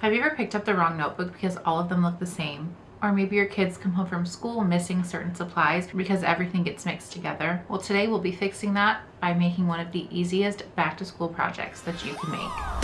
Have you ever picked up the wrong notebook because all of them look the same? Or maybe your kids come home from school missing certain supplies because everything gets mixed together? Well, today we'll be fixing that by making one of the easiest back to school projects that you can make.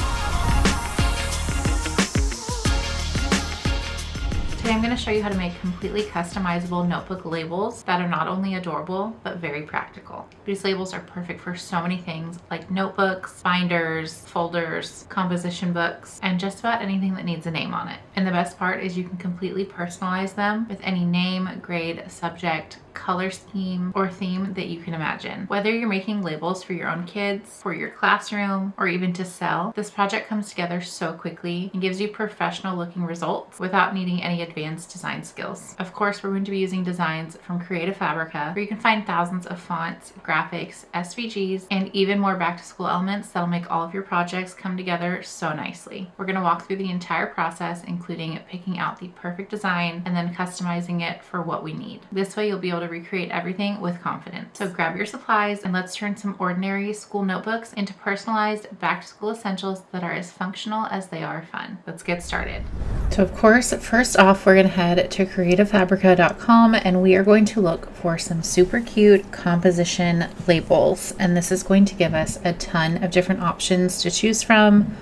Today I'm going to show you how to make completely customizable notebook labels that are not only adorable, but very practical. These labels are perfect for so many things like notebooks, binders, folders, composition books, and just about anything that needs a name on it. And the best part is you can completely personalize them with any name, grade, subject, color scheme, or theme that you can imagine. Whether you're making labels for your own kids, for your classroom, or even to sell, this project comes together so quickly and gives you professional looking results without needing any advanced design skills. Of course, we're going to be using designs from Creative Fabrica, where you can find thousands of fonts, graphics, SVGs, and even more back to school elements that'll make all of your projects come together so nicely. We're going to walk through the entire process, including picking out the perfect design and then customizing it for what we need. This way you'll be able to recreate everything with confidence. So grab your supplies and let's turn some ordinary school notebooks into personalized back to school essentials that are as functional as they are fun. Let's get started. So of course, first off, we're going to head to creativefabrica.com and we are going to look for some super cute composition labels. And this is going to give us a ton of different options to choose from,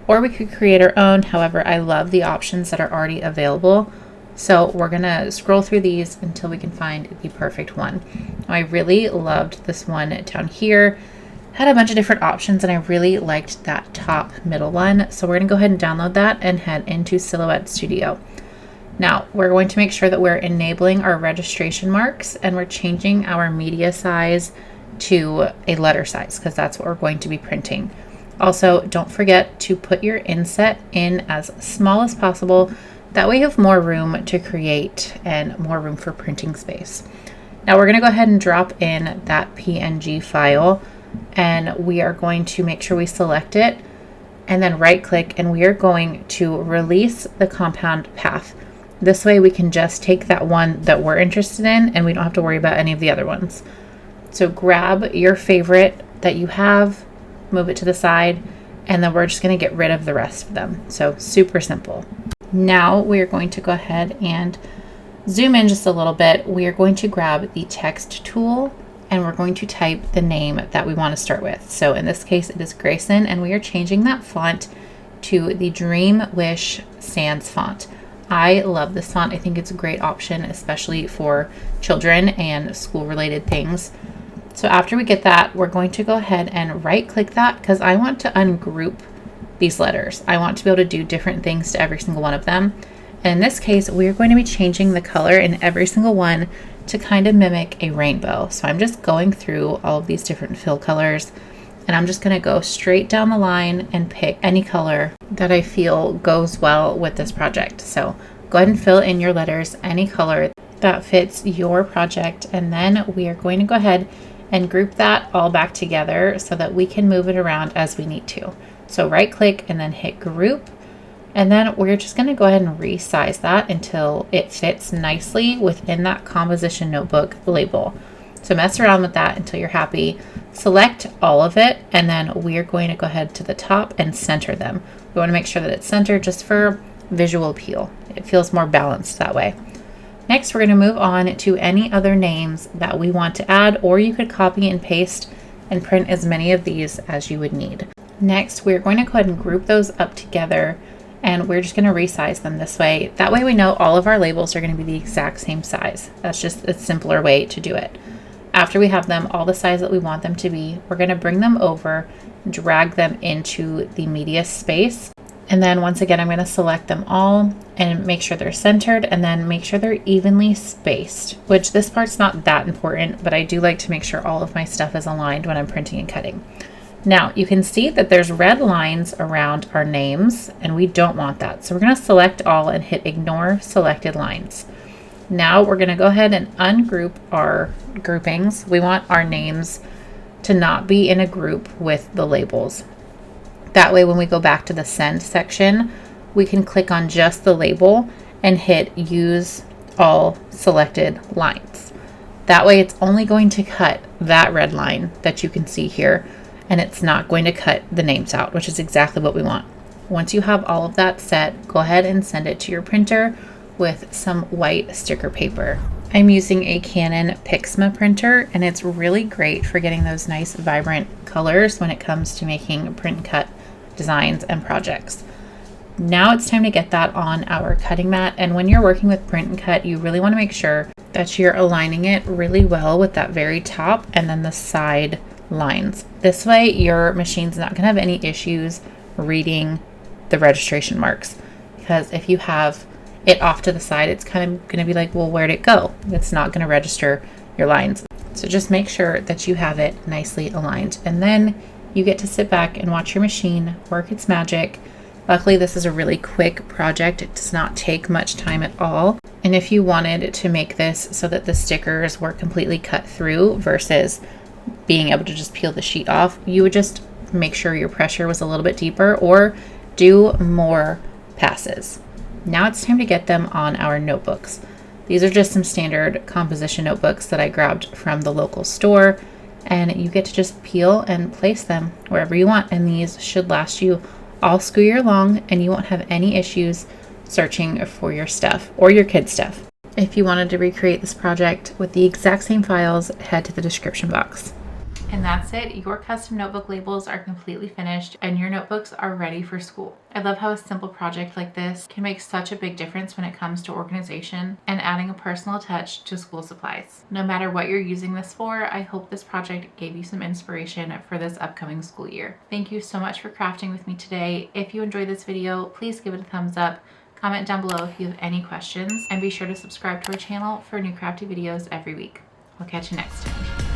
or we could create our own. However, I love the options that are already available. So we're gonna scroll through these until we can find the perfect one. I really loved this one down here. Had a bunch of different options and I really liked that top middle one. So we're gonna go ahead and download that and head into Silhouette Studio. Now we're going to make sure that we're enabling our registration marks and we're changing our media size to a letter size because that's what we're going to be printing. Also, don't forget to put your inset in as small as possible. That way you have more room to create and more room for printing space. Now we're going to go ahead and drop in that PNG file and we are going to make sure we select it and then right click and we are going to release the compound path. This way we can just take that one that we're interested in and we don't have to worry about any of the other ones. So grab your favorite that you have, move it to the side, and then we're just going to get rid of the rest of them. So super simple. Now we are going to go ahead and zoom in just a little bit. We are going to grab the text tool and we're going to type the name that we want to start with. So in this case, it is Grayson, and we are changing that font to the Dream Wish Sans font. I love this font. I think it's a great option, especially for children and school related things. So after we get that, we're going to go ahead and right click that because I want to ungroup these letters. I want to be able to do different things to every single one of them. And in this case, we're going to be changing the color in every single one to kind of mimic a rainbow. So I'm just going through all of these different fill colors and I'm just going to go straight down the line and pick any color that I feel goes well with this project. So go ahead and fill in your letters, any color that fits your project. And then we are going to go ahead and group that all back together so that we can move it around as we need to. So right click and then hit group. And then we're just going to go ahead and resize that until it fits nicely within that composition notebook label. So mess around with that until you're happy. Select all of it. And then we're going to go ahead to the top and center them. We want to make sure that it's centered just for visual appeal. It feels more balanced that way. Next, we're going to move on to any other names that we want to add, or you could copy and paste and print as many of these as you would need. Next, we're going to go ahead and group those up together and we're just going to resize them this way. That way we know all of our labels are going to be the exact same size. That's just a simpler way to do it. After we have them all the size that we want them to be, we're going to bring them over, drag them into the media space. And then once again, I'm going to select them all and make sure they're centered and then make sure they're evenly spaced, which this part's not that important, but I do like to make sure all of my stuff is aligned when I'm printing and cutting. Now you can see that there's red lines around our names and we don't want that. So we're going to select all and hit ignore selected lines. Now we're going to go ahead and ungroup our groupings. We want our names to not be in a group with the labels. That way when we go back to the send section, we can click on just the label and hit use all selected lines. That way it's only going to cut that red line that you can see here, and it's not going to cut the names out, which is exactly what we want. Once you have all of that set, go ahead and send it to your printer with some white sticker paper. I'm using a Canon Pixma printer, and it's really great for getting those nice vibrant colors when it comes to making print and cut designs and projects. Now it's time to get that on our cutting mat, and when you're working with print and cut, you really want to make sure that you're aligning it really well with that very top and then the side lines. This way your machine's not going to have any issues reading the registration marks, because if you have it off to the side, it's kind of going to be like, well, where'd it go? It's not going to register your lines. So just make sure that you have it nicely aligned, and then you get to sit back and watch your machine work its magic. Luckily, this is a really quick project. It does not take much time at all. And if you wanted to make this so that the stickers were completely cut through versus being able to just peel the sheet off, you would just make sure your pressure was a little bit deeper or do more passes. Now it's time to get them on our notebooks. These are just some standard composition notebooks that I grabbed from the local store, and you get to just peel and place them wherever you want. And these should last you all school year long, and you won't have any issues searching for your stuff or your kids' stuff. If you wanted to recreate this project with the exact same files, head to the description box. And that's it. Your custom notebook labels are completely finished and your notebooks are ready for school. I love how a simple project like this can make such a big difference when it comes to organization and adding a personal touch to school supplies. No matter what you're using this for, I hope this project gave you some inspiration for this upcoming school year. Thank you so much for crafting with me today. If you enjoyed this video, please give it a thumbs up. Comment down below if you have any questions, and be sure to subscribe to our channel for new crafty videos every week. We'll catch you next time.